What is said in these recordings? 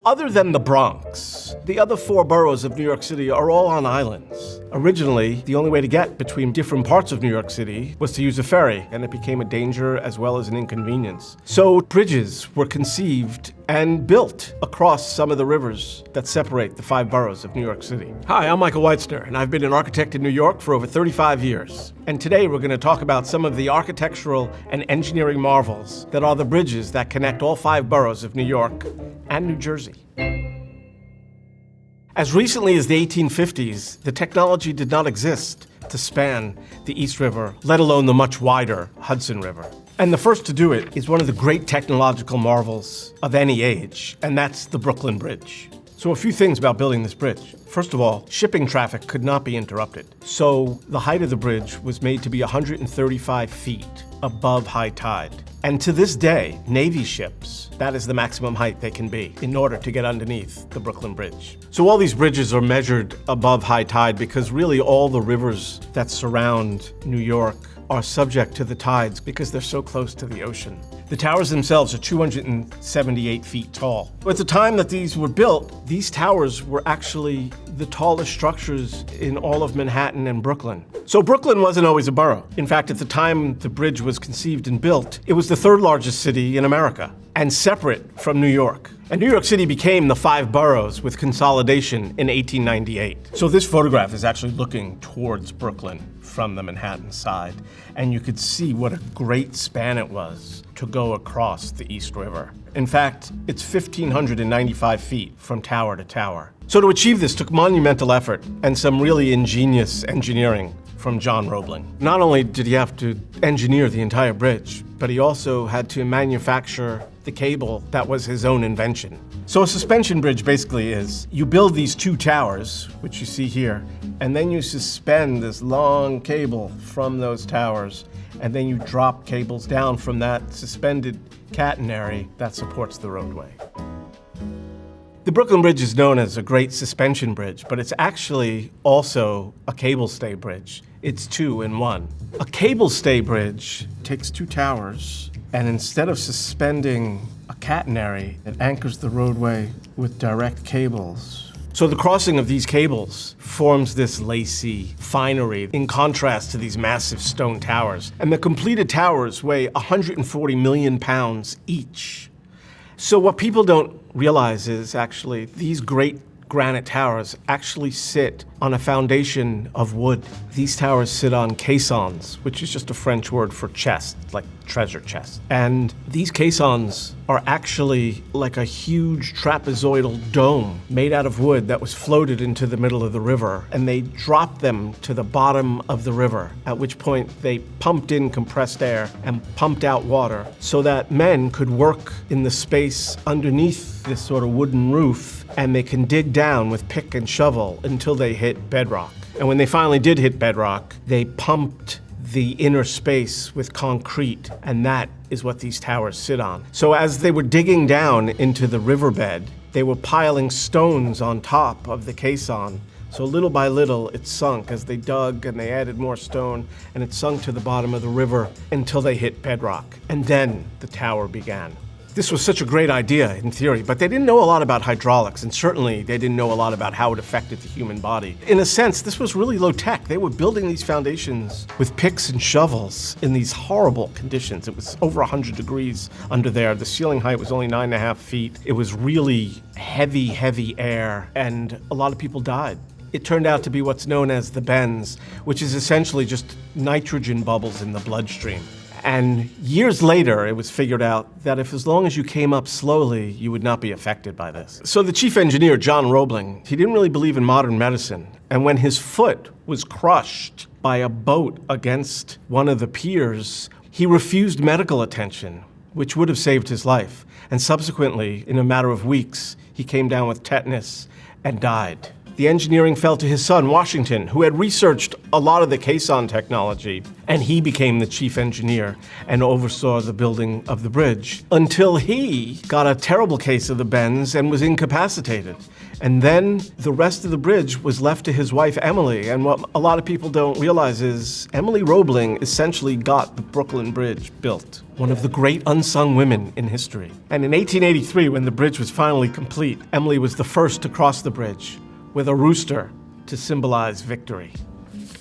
Other than the Bronx, the other 4 boroughs of New York City are all on islands. Originally, the only way to get between different parts of New York City was to use a ferry, and it became a danger as well as an inconvenience. So bridges were conceived and built across some of the rivers that separate the 5 boroughs of New York City. Hi, I'm Michael Wyetzner, and I've been an architect in New York for over 35 years. And today we're going to talk about some of the architectural and engineering marvels that are the bridges that connect all 5 boroughs of New York and New Jersey. As recently as the 1850s, the technology did not exist to span the East River, let alone the much wider Hudson River. And the first to do it is one of the great technological marvels of any age, and that's the Brooklyn Bridge. So a few things about building this bridge. First of all, shipping traffic could not be interrupted. So the height of the bridge was made to be 135 feet above high tide. And to this day, Navy ships, that is the maximum height they can be in order to get underneath the Brooklyn Bridge. So all these bridges are measured above high tide because really all the rivers that surround New York are subject to the tides because they're so close to the ocean. The towers themselves are 278 feet tall. At the time that these were built, these towers were actually the tallest structures in all of Manhattan and Brooklyn. So Brooklyn wasn't always a borough. In fact, at the time the bridge was conceived and built, it was the 3rd largest city in America and separate from New York. And New York City became the 5 boroughs with consolidation in 1898. So this photograph is actually looking towards Brooklyn from the Manhattan side, and you could see what a great span it was to go across the East River. In fact, it's 1,595 feet from tower to tower. So to achieve this took monumental effort and some really ingenious engineering from John Roebling. Not only did he have to engineer the entire bridge, but he also had to manufacture the cable that was his own invention. So a suspension bridge basically is, you build these 2 towers, which you see here, and then you suspend this long cable from those towers, and then you drop cables down from that suspended catenary that supports the roadway. The Brooklyn Bridge is known as a great suspension bridge, but it's actually also a cable stay bridge. It's 2 in 1. A cable stay bridge takes 2 towers, and instead of suspending a catenary, it anchors the roadway with direct cables. So the crossing of these cables forms this lacy finery in contrast to these massive stone towers. And the completed towers weigh 140 million pounds each. So what people don't realize is actually these great granite towers actually sit on a foundation of wood. These towers sit on caissons, which is just a French word for chest, like treasure chest. And these caissons are actually like a huge trapezoidal dome made out of wood that was floated into the middle of the river. And they dropped them to the bottom of the river, at which point they pumped in compressed air and pumped out water so that men could work in the space underneath this sort of wooden roof, and they can dig down with pick and shovel until they hit bedrock. And when they finally did hit bedrock, they pumped the inner space with concrete, and that is what these towers sit on. So as they were digging down into the riverbed, they were piling stones on top of the caisson. So little by little, it sunk as they dug and they added more stone, and it sunk to the bottom of the river until they hit bedrock. And then the tower began. This was such a great idea in theory, but they didn't know a lot about hydraulics, and certainly they didn't know a lot about how it affected the human body. In a sense, this was really low tech. They were building these foundations with picks and shovels in these horrible conditions. It was over 100 degrees under there. The ceiling height was only 9.5 feet. It was really heavy, heavy air, and a lot of people died. It turned out to be what's known as the bends, which is essentially just nitrogen bubbles in the bloodstream. And years later, it was figured out that if as long as you came up slowly, you would not be affected by this. So the chief engineer, John Roebling, he didn't really believe in modern medicine. And when his foot was crushed by a boat against one of the piers, he refused medical attention, which would have saved his life. And subsequently, in a matter of weeks, he came down with tetanus and died. the engineering fell to his son, Washington, who had researched a lot of the caisson technology, and he became the chief engineer and oversaw the building of the bridge until he got a terrible case of the bends and was incapacitated. And then the rest of the bridge was left to his wife, Emily. And what a lot of people don't realize is Emily Roebling essentially got the Brooklyn Bridge built, one of the great unsung women in history. And in 1883, when the bridge was finally complete, Emily was the first to cross the bridge with a rooster to symbolize victory.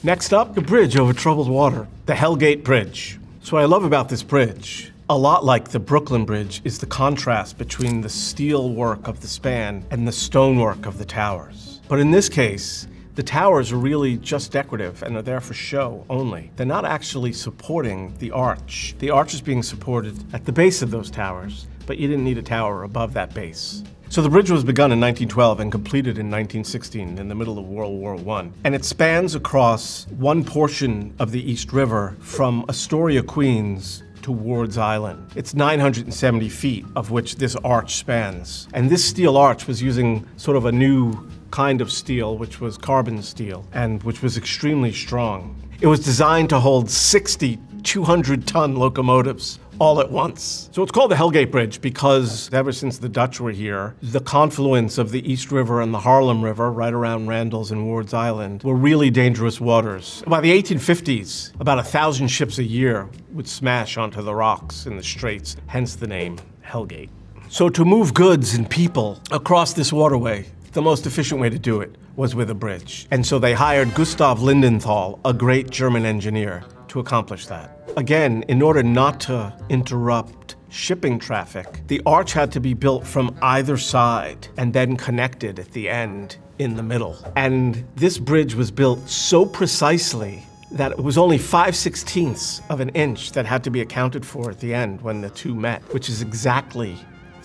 Next up, the bridge over troubled water, the Hellgate Bridge. So what I love about this bridge, a lot like the Brooklyn Bridge, is the contrast between the steel work of the span and the stonework of the towers. But in this case, the towers are really just decorative and are there for show only. They're not actually supporting the arch. The arch is being supported at the base of those towers, but you didn't need a tower above that base. So the bridge was begun in 1912 and completed in 1916 in the middle of World War I. And it spans across one portion of the East River from Astoria, Queens, to Ward's Island. It's 970 feet, of which this arch spans. And this steel arch was using sort of a new kind of steel, which was carbon steel, and which was extremely strong. It was designed to hold 60 200-ton locomotives all at once. So it's called the Hellgate Bridge because ever since the Dutch were here, the confluence of the East River and the Harlem River, right around Randall's and Ward's Island, were really dangerous waters. By the 1850s, about 1,000 ships a year would smash onto the rocks in the straits, hence the name Hellgate. So to move goods and people across this waterway, the most efficient way to do it was with a bridge. And so they hired Gustav Lindenthal, a great German engineer, to accomplish that. Again, in order not to interrupt shipping traffic, the arch had to be built from either side and then connected at the end in the middle. And this bridge was built so precisely that it was only 5/16 of an inch that had to be accounted for at the end when the two met, which is exactly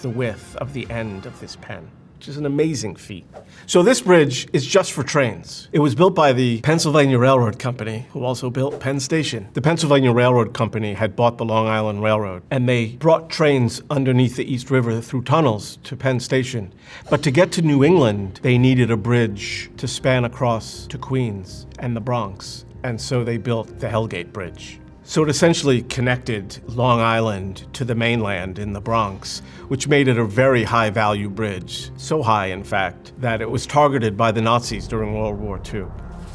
the width of the end of this pen, which is an amazing feat. So this bridge is just for trains. It was built by the Pennsylvania Railroad Company, who also built Penn Station. The Pennsylvania Railroad Company had bought the Long Island Railroad, and they brought trains underneath the East River through tunnels to Penn Station. But to get to New England, they needed a bridge to span across to Queens and the Bronx, and so they built the Hellgate Bridge. So it essentially connected Long Island to the mainland in the Bronx, which made it a very high-value bridge. So high, in fact, that it was targeted by the Nazis during World War II.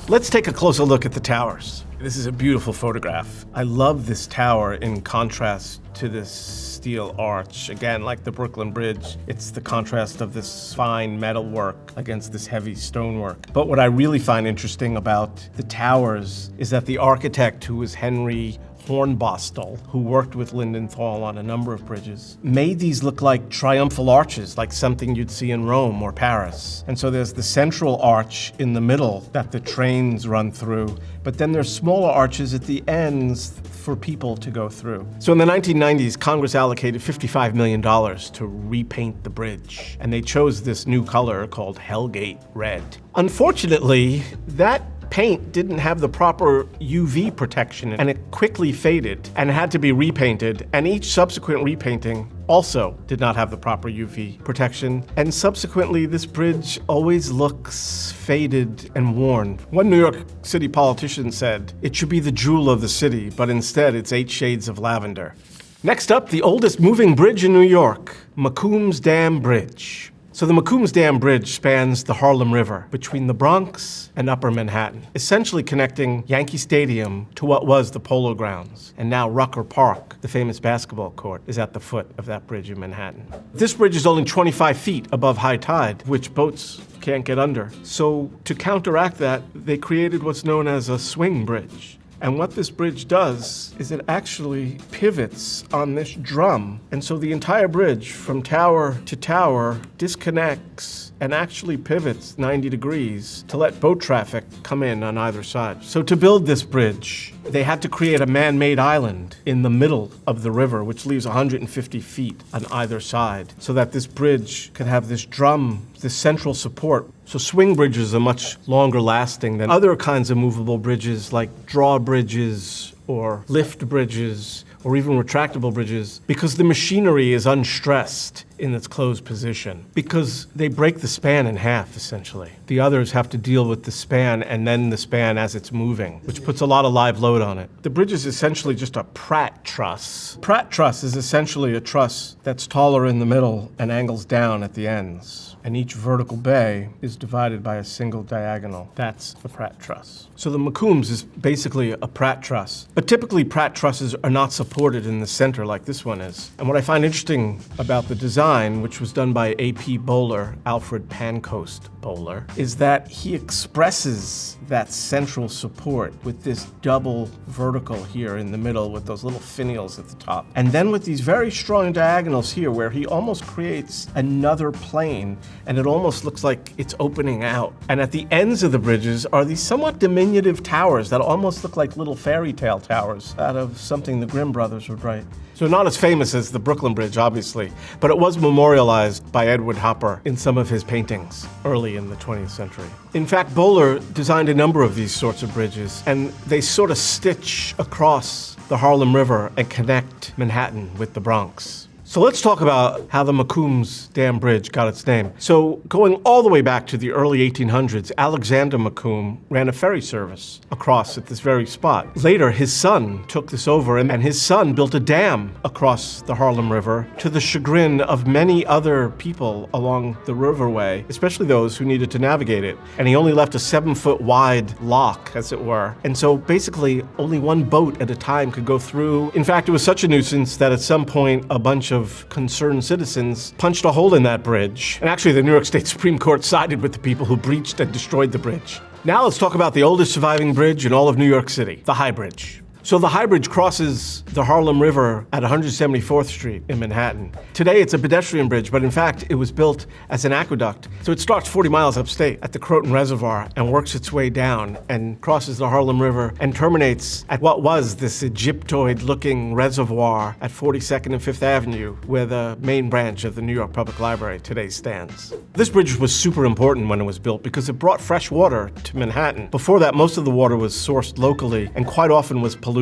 Let's take a closer look at the towers. This is a beautiful photograph. I love this tower in contrast to this steel arch. Again, like the Brooklyn Bridge, it's the contrast of this fine metal work against this heavy stonework. But what I really find interesting about the towers is that the architect, who was Henry Hornbostel, who worked with Lindenthal on a number of bridges, made these look like triumphal arches, like something you'd see in Rome or Paris. And so there's the central arch in the middle that the trains run through, but then there's smaller arches at the ends for people to go through. So in the 1990s, Congress allocated $55 million to repaint the bridge, and they chose this new color called Hellgate Red. Unfortunately, that paint didn't have the proper UV protection, and it quickly faded and had to be repainted, and each subsequent repainting also did not have the proper UV protection, and subsequently this bridge always looks faded and worn. One New York City politician said, "It should be the jewel of the city, but instead it's 8 shades of lavender." Next up, the oldest moving bridge in New York, Macombs Dam Bridge. So the Macombs Dam Bridge spans the Harlem River between the Bronx and Upper Manhattan, essentially connecting Yankee Stadium to what was the Polo Grounds. And now Rucker Park, the famous basketball court, is at the foot of that bridge in Manhattan. This bridge is only 25 feet above high tide, which boats can't get under. So to counteract that, they created what's known as a swing bridge. And what this bridge does is it actually pivots on this drum. And so the entire bridge from tower to tower disconnects and actually pivots 90 degrees to let boat traffic come in on either side. So to build this bridge, they had to create a man-made island in the middle of the river, which leaves 150 feet on either side, so that this bridge could have this drum, this central support. So swing bridges are much longer lasting than other kinds of movable bridges like drawbridges or lift bridges or even retractable bridges, because the machinery is unstressed in its closed position, because they break the span in half, essentially. The others have to deal with the span and then the span as it's moving, which puts a lot of live load on it. The bridge is essentially just a Pratt truss. Pratt truss is essentially a truss that's taller in the middle and angles down at the ends. And each vertical bay is divided by a single diagonal. That's the Pratt truss. So the Macombs is basically a Pratt truss. But typically Pratt trusses are not supported in the center like this one is. And what I find interesting about the design, which was done by A.P. Bowler, Alfred Pancoast Bowler, is that he expresses that central support with this double vertical here in the middle with those little finials at the top. And then with these very strong diagonals here where he almost creates another plane, and it almost looks like it's opening out. And at the ends of the bridges are these somewhat diminutive towers that almost look like little fairy tale towers out of something the Grimm brothers would write. So not as famous as the Brooklyn Bridge, obviously, but it was memorialized by Edward Hopper in some of his paintings early in the 20th century. In fact, Bowler designed a number of these sorts of bridges, and they sort of stitch across the Harlem River and connect Manhattan with the Bronx. So let's talk about how the Macombs Dam Bridge got its name. So going all the way back to the early 1800s, Alexander Macomb ran a ferry service across at this very spot. Later, his son took this over, and his son built a dam across the Harlem River to the chagrin of many other people along the riverway, especially those who needed to navigate it. And he only left a 7-foot wide lock, as it were. And so basically, only one boat at a time could go through. In fact, it was such a nuisance that at some point, a bunch of concerned citizens punched a hole in that bridge. And actually, the New York State Supreme Court sided with the people who breached and destroyed the bridge. Now let's talk about the oldest surviving bridge in all of New York City, the High Bridge. So the High Bridge crosses the Harlem River at 174th Street in Manhattan. Today it's a pedestrian bridge, but in fact it was built as an aqueduct. So it starts 40 miles upstate at the Croton Reservoir and works its way down and crosses the Harlem River and terminates at what was this Egyptoid-looking reservoir at 42nd and 5th Avenue, where the main branch of the New York Public Library today stands. This bridge was super important when it was built because it brought fresh water to Manhattan. Before that, most of the water was sourced locally and quite often was polluted.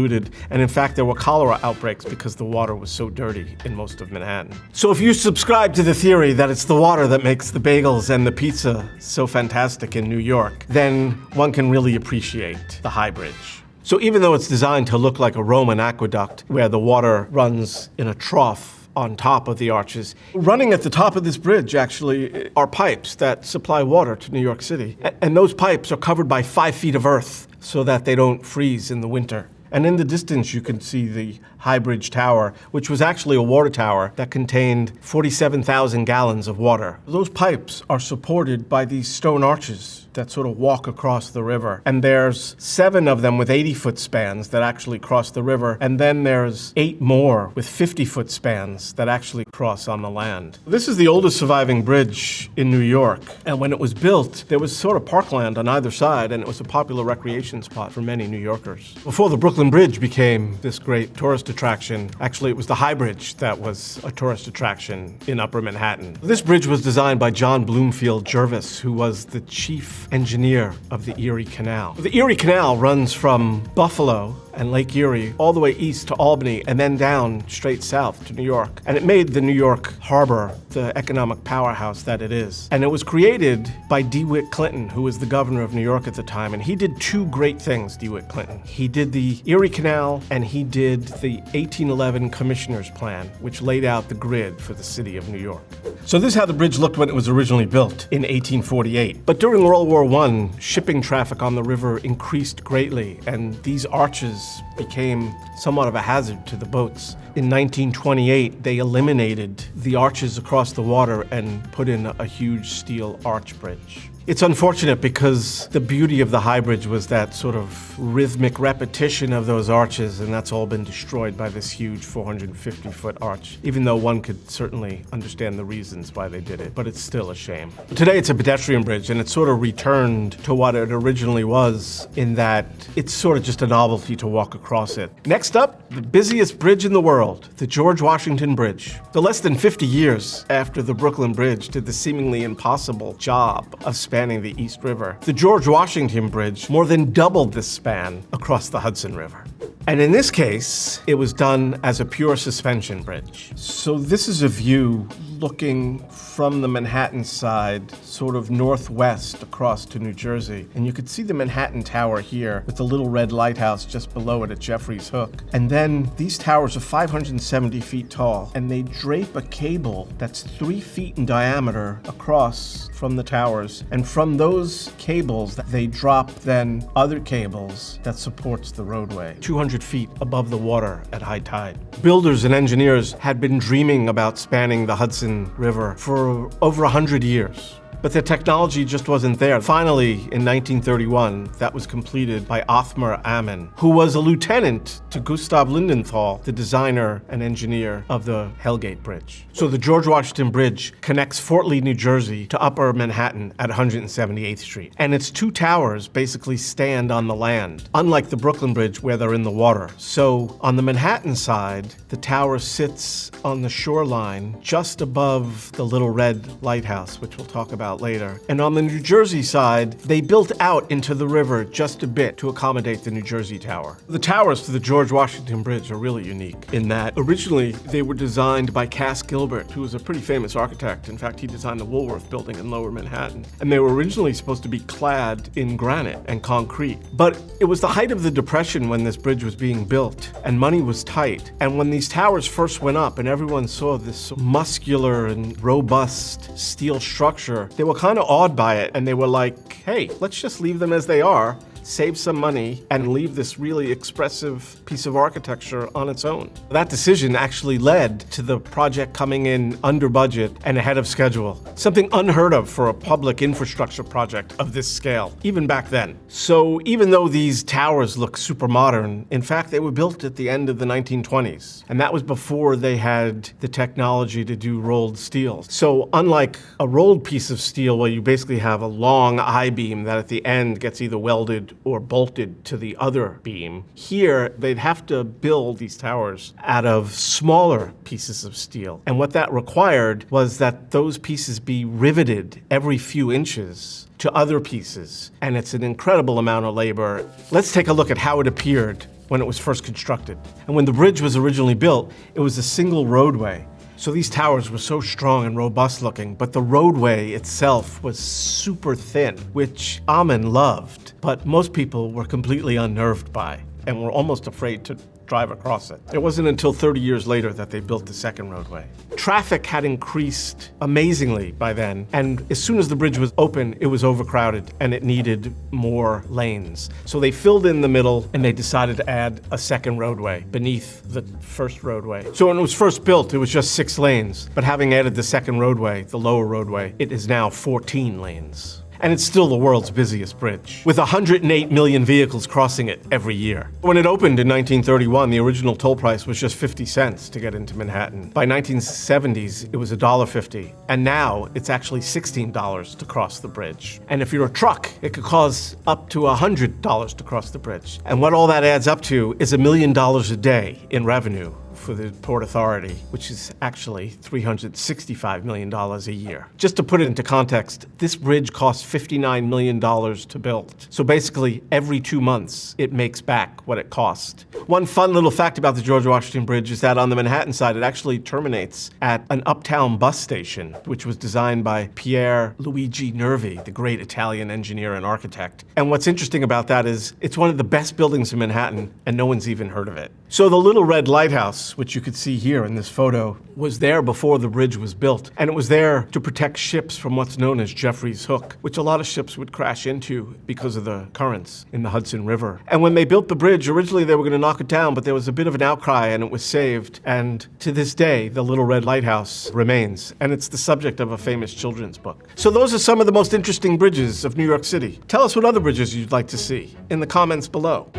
And in fact, there were cholera outbreaks because the water was so dirty in most of Manhattan. So if you subscribe to the theory that it's the water that makes the bagels and the pizza so fantastic in New York, then one can really appreciate the High Bridge. So even though it's designed to look like a Roman aqueduct where the water runs in a trough on top of the arches, running at the top of this bridge actually are pipes that supply water to New York City. And those pipes are covered by 5 feet of earth so that they don't freeze in the winter. And in the distance, you can see the High Bridge Tower, which was actually a water tower that contained 47,000 gallons of water. Those pipes are supported by these stone arches that sort of walk across the river. And there's 7 of them with 80-foot spans that actually cross the river. And then there's 8 more with 50-foot spans that actually cross on the land. This is the oldest surviving bridge in New York. And when it was built, there was sort of parkland on either side, and it was a popular recreation spot for many New Yorkers. Before the Brooklyn Bridge became this great tourist attraction, actually it was the High Bridge that was a tourist attraction in Upper Manhattan. This bridge was designed by John Bloomfield Jervis, who was the chief engineer of the Erie Canal. The Erie Canal runs from Buffalo and Lake Erie all the way east to Albany and then down straight south to New York. And it made the New York harbor the economic powerhouse that it is. And it was created by DeWitt Clinton, who was the governor of New York at the time. And he did 2 great things, DeWitt Clinton. He did the Erie Canal and he did the 1811 Commissioner's Plan, which laid out the grid for the city of New York. So this is how the bridge looked when it was originally built in 1848. But during World War I, shipping traffic on the river increased greatly, and these arches became somewhat of a hazard to the boats. In 1928, they eliminated the arches across the water and put in a huge steel arch bridge. It's unfortunate because the beauty of the High Bridge was that sort of rhythmic repetition of those arches, and that's all been destroyed by this huge 450-foot arch, even though one could certainly understand the reasons why they did it, but it's still a shame. Today it's a pedestrian bridge, and it's sort of returned to what it originally was in that it's sort of just a novelty to walk across it. Next up, the busiest bridge in the world, the George Washington Bridge. So less than 50 years after the Brooklyn Bridge did the seemingly impossible job of spanning the East River, the George Washington Bridge more than doubled this span across the Hudson River. And in this case, it was done as a pure suspension bridge. So this is a view looking from the Manhattan side, sort of northwest across to New Jersey. And you could see the Manhattan Tower here with the little red lighthouse just below it at Jeffrey's Hook. And then these towers are 570 feet tall, and they drape a cable that's 3 feet in diameter across from the towers. And from those cables, they drop then other cables that supports the roadway, 200 feet above the water at high tide. Builders and engineers had been dreaming about spanning the Hudson River for over 100 years. But the technology just wasn't there. Finally, in 1931, that was completed by Othmar Ammann, who was a lieutenant to Gustav Lindenthal, the designer and engineer of the Hellgate Bridge. So the George Washington Bridge connects Fort Lee, New Jersey to Upper Manhattan at 178th Street. And its 2 towers basically stand on the land, unlike the Brooklyn Bridge where they're in the water. So on the Manhattan side, the tower sits on the shoreline just above the little red lighthouse, which we'll talk about later. And on the New Jersey side, they built out into the river just a bit to accommodate the New Jersey Tower. The towers to the George Washington Bridge are really unique in that originally they were designed by Cass Gilbert, who was a pretty famous architect. In fact, he designed the Woolworth Building in Lower Manhattan. And they were originally supposed to be clad in granite and concrete. But it was the height of the Depression when this bridge was being built, and money was tight. And when these towers first went up and everyone saw this muscular and robust steel structure, they were kind of awed by it, and they were like, hey, let's just leave them as they are, save some money, and leave this really expressive piece of architecture on its own. That decision actually led to the project coming in under budget and ahead of schedule, something unheard of for a public infrastructure project of this scale, even back then. So even though these towers look super modern, in fact, they were built at the end of the 1920s, and that was before they had the technology to do rolled steel. So unlike a rolled piece of steel where you basically have a long I-beam that at the end gets either welded or bolted to the other beam, here they'd have to build these towers out of smaller pieces of steel. And what that required was that those pieces be riveted every few inches to other pieces. And it's an incredible amount of labor. Let's take a look at how it appeared when it was first constructed. And when the bridge was originally built, it was a single roadway. So these towers were so strong and robust looking, but the roadway itself was super thin, which Ammann loved, but most people were completely unnerved by and were almost afraid to drive across it. It wasn't until 30 years later that they built the second roadway. Traffic had increased amazingly by then, and as soon as the bridge was open, it was overcrowded and it needed more lanes. So they filled in the middle and they decided to add a second roadway beneath the first roadway. So when it was first built, it was just 6 lanes, but having added the second roadway, the lower roadway, it is now 14 lanes. And it's still the world's busiest bridge, with 108 million vehicles crossing it every year. When it opened in 1931, the original toll price was just 50 cents to get into Manhattan. By 1970s, it was $1.50, and now it's actually $16 to cross the bridge. And if you're a truck, it could cost up to $100 to cross the bridge. And what all that adds up to is $1 million a day in revenue for the Port Authority, which is actually $365 million a year. Just to put it into context, this bridge cost $59 million to build. So basically, every 2 months, it makes back what it cost. One fun little fact about the George Washington Bridge is that on the Manhattan side, it actually terminates at an uptown bus station, which was designed by Pier Luigi Nervi, the great Italian engineer and architect. And what's interesting about that is it's one of the best buildings in Manhattan, and no one's even heard of it. So the Little Red Lighthouse, which you could see here in this photo, was there before the bridge was built. And it was there to protect ships from what's known as Jeffrey's Hook, which a lot of ships would crash into because of the currents in the Hudson River. And when they built the bridge, originally they were going to knock it down, but there was a bit of an outcry and it was saved. And to this day, the Little Red Lighthouse remains. And it's the subject of a famous children's book. So those are some of the most interesting bridges of New York City. Tell us what other bridges you'd like to see in the comments below.